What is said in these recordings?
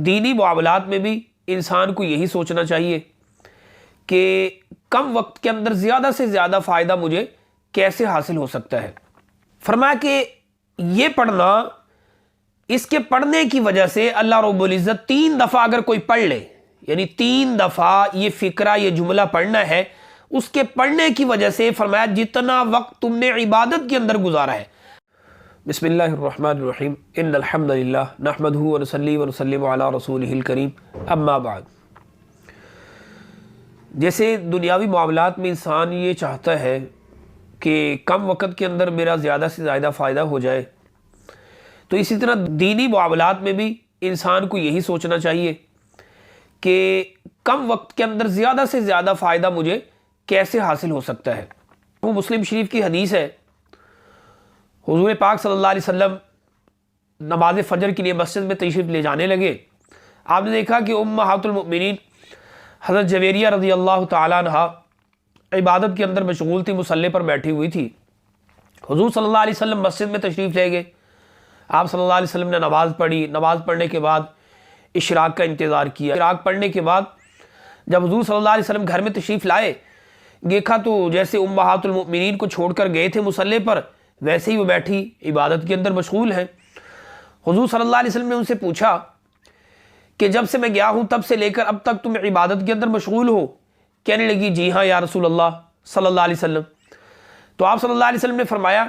دینی معاملات میں بھی انسان کو یہی سوچنا چاہیے کہ کم وقت کے اندر زیادہ سے زیادہ فائدہ مجھے کیسے حاصل ہو سکتا ہے۔ فرمایا کہ یہ پڑھنا، اس کے پڑھنے کی وجہ سے اللہ رب العزت 3 دفعہ اگر کوئی پڑھ لے، یعنی 3 دفعہ یہ فقرہ، یہ جملہ پڑھنا ہے، اس کے پڑھنے کی وجہ سے فرمایا جتنا وقت تم نے عبادت کے اندر گزارا ہے۔ بسم اللہ الرحمن الرحیم، ان الحمد للہ نحمدہ ونصلی ونسلم علی رسولہ الکریم، اما بعد۔ جیسے دنیاوی معاملات میں انسان یہ چاہتا ہے کہ کم وقت کے اندر میرا زیادہ سے زیادہ فائدہ ہو جائے، تو اسی طرح دینی معاملات میں بھی انسان کو یہی سوچنا چاہیے کہ کم وقت کے اندر زیادہ سے زیادہ فائدہ مجھے کیسے حاصل ہو سکتا ہے۔ وہ مسلم شریف کی حدیث ہے، حضور پاک صلی اللہ علیہ وسلم نماز فجر کے لیے مسجد میں تشریف لے جانے لگے۔ آپ نے دیکھا کہ امہات المؤمنین حضرت جویریہ رضی اللہ تعالیٰ عنہا عبادت کے اندر مشغول تھی، مصلی پر بیٹھی ہوئی تھی۔ حضور صلی اللہ علیہ وسلم مسجد میں تشریف لے گئے، آپ صلی اللہ علیہ وسلم نے نماز پڑھی، نماز پڑھنے کے بعد اشراق کا انتظار کیا۔ اشراق پڑھنے کے بعد جب حضور صلی اللہ علیہ وسلم گھر میں تشریف لائے، دیکھا تو جیسے امہات المؤمنین کو چھوڑ کر گئے تھے مصلی پر، ویسے ہی وہ بیٹھی عبادت کے اندر مشغول ہیں۔ حضور صلی اللہ علیہ وسلم نے ان سے پوچھا کہ جب سے میں گیا ہوں تب سے لے کر اب تک تم عبادت کے اندر مشغول ہو؟ کہنے لگی جی ہاں یا رسول اللہ صلی اللہ علیہ وسلم۔ تو آپ صلی اللہ علیہ وسلم نے فرمایا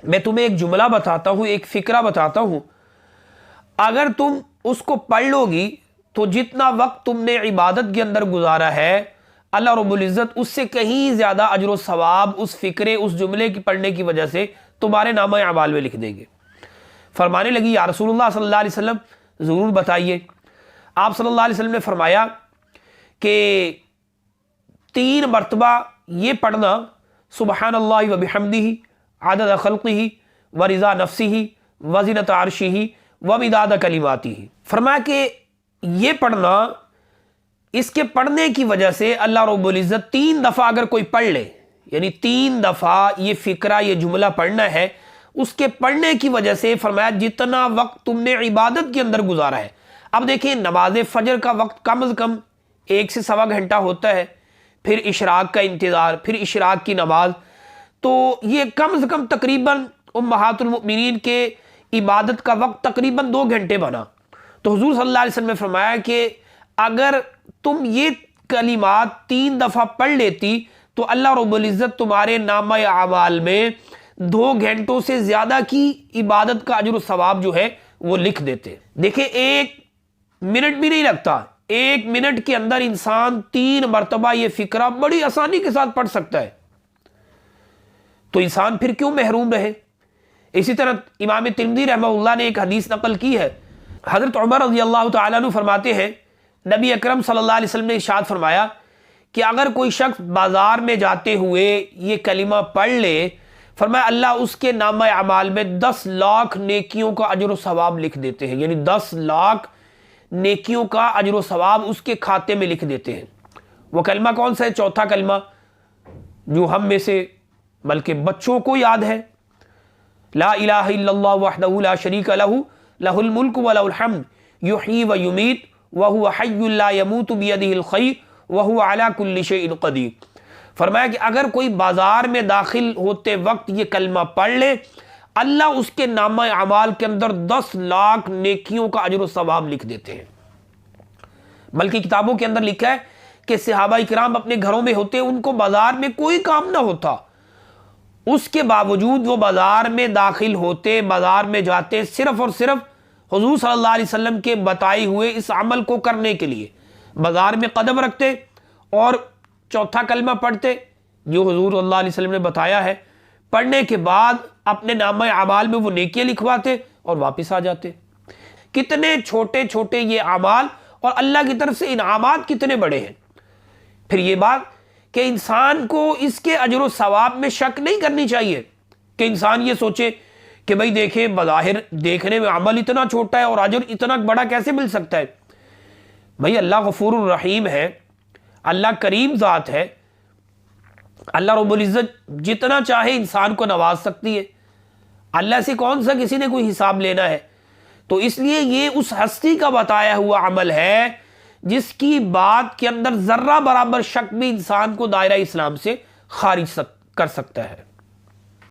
میں تمہیں ایک جملہ بتاتا ہوں، ایک فقرہ بتاتا ہوں، اگر تم اس کو پڑھ لو گی تو جتنا وقت تم نے عبادت کے اندر گزارا ہے، اللہ رب العزت اس سے کہیں زیادہ اجر و ثواب اس فقرے، اس جملے کی پڑھنے کی وجہ سے تمہارے نامہ اعمال میں لکھ دیں گے۔ فرمانے لگی یا رسول اللہ صلی اللہ علیہ وسلم ضرور بتائیے۔ آپ صلی اللہ علیہ وسلم نے فرمایا کہ 3 مرتبہ یہ پڑھنا سبحان اللہ و بحمدہ عدد خلقہ و رضا نفسہ و زینت عرشہ و مداد کلماتہ۔ فرمایا کہ یہ پڑھنا، اس کے پڑھنے کی وجہ سے اللہ رب العزت 3 دفعہ اگر کوئی پڑھ لے، یعنی 3 دفعہ یہ فقرہ، یہ جملہ پڑھنا ہے، اس کے پڑھنے کی وجہ سے فرمایا جتنا وقت تم نے عبادت کے اندر گزارا ہے۔ اب دیکھیں نماز فجر کا وقت کم از کم 1 سے سوا گھنٹہ ہوتا ہے، پھر اشراق کا انتظار، پھر اشراق کی نماز، تو یہ کم از کم تقریباً امہات المؤمنین کے عبادت کا وقت تقریباً 2 گھنٹے بنا۔ تو حضور صلی اللہ علیہ وسلم نے فرمایا کہ اگر تم یہ کلمات 3 دفعہ پڑھ لیتی تو اللہ رب العزت تمہارے نامہ اعمال میں 2 گھنٹوں سے زیادہ کی عبادت کا اجر و ثواب جو ہے وہ لکھ دیتے۔ دیکھیں 1 منٹ بھی نہیں لگتا، 1 منٹ کے اندر انسان 3 مرتبہ یہ فقرہ بڑی آسانی کے ساتھ پڑھ سکتا ہے، تو انسان پھر کیوں محروم رہے۔ اسی طرح امام ترمذی رحمہ اللہ نے ایک حدیث نقل کی ہے، حضرت عمر رضی اللہ تعالیٰ عنہ فرماتے ہیں نبی اکرم صلی اللہ علیہ وسلم نے ارشاد فرمایا کہ اگر کوئی شخص بازار میں جاتے ہوئے یہ کلمہ پڑھ لے، فرمایا اللہ اس کے نامہ اعمال میں 10 لاکھ نیکیوں کا اجر و ثواب لکھ دیتے ہیں، یعنی 10 لاکھ نیکیوں کا اجر و ثواب اس کے کھاتے میں لکھ دیتے ہیں۔ وہ کلمہ کون سا ہے؟ چوتھا کلمہ جو ہم میں سے بلکہ بچوں کو یاد ہے، لا الہ الا اللہ وحدہ لا شریک لہ لہ الملک و لہ الحمد یحیی و یمیت وہو حی لا یموت بیدہ الخیر وہو علی کل شیء قدیر۔ فرمایا کہ اگر کوئی بازار میں داخل ہوتے وقت یہ کلمہ پڑھ لے، اللہ اس کے نامہ اعمال کے اندر 10 لاکھ نیکیوں کا اجر و ثواب لکھ دیتے ہیں۔ بلکہ کتابوں کے اندر لکھا ہے کہ صحابہ کرام اپنے گھروں میں ہوتے، ان کو بازار میں کوئی کام نہ ہوتا، اس کے باوجود وہ بازار میں داخل ہوتے، بازار میں جاتے صرف اور صرف حضور صلی اللہ علیہ وسلم کے بتائے ہوئے اس عمل کو کرنے کے لیے، بازار میں قدم رکھتے اور چوتھا کلمہ پڑھتے جو حضور صلی اللہ علیہ وسلم نے بتایا ہے، پڑھنے کے بعد اپنے نامہ اعمال میں وہ نیکیاں لکھواتے اور واپس آ جاتے۔ کتنے چھوٹے چھوٹے یہ اعمال اور اللہ کی طرف سے انعامات کتنے بڑے ہیں۔ پھر یہ بات کہ انسان کو اس کے اجر و ثواب میں شک نہیں کرنی چاہیے کہ انسان یہ سوچے کہ بھئی دیکھیں بظاہر دیکھنے میں عمل اتنا چھوٹا ہے اور اجر اتنا بڑا کیسے مل سکتا ہے۔ بھئی اللہ غفور الرحیم ہے، اللہ کریم ذات ہے، اللہ رب العزت جتنا چاہے انسان کو نواز سکتی ہے، اللہ سے کون سا کسی نے کوئی حساب لینا ہے۔ تو اس لیے یہ اس ہستی کا بتایا ہوا عمل ہے جس کی بات کے اندر ذرہ برابر شک بھی انسان کو دائرہ اسلام سے خارج کر سکتا ہے۔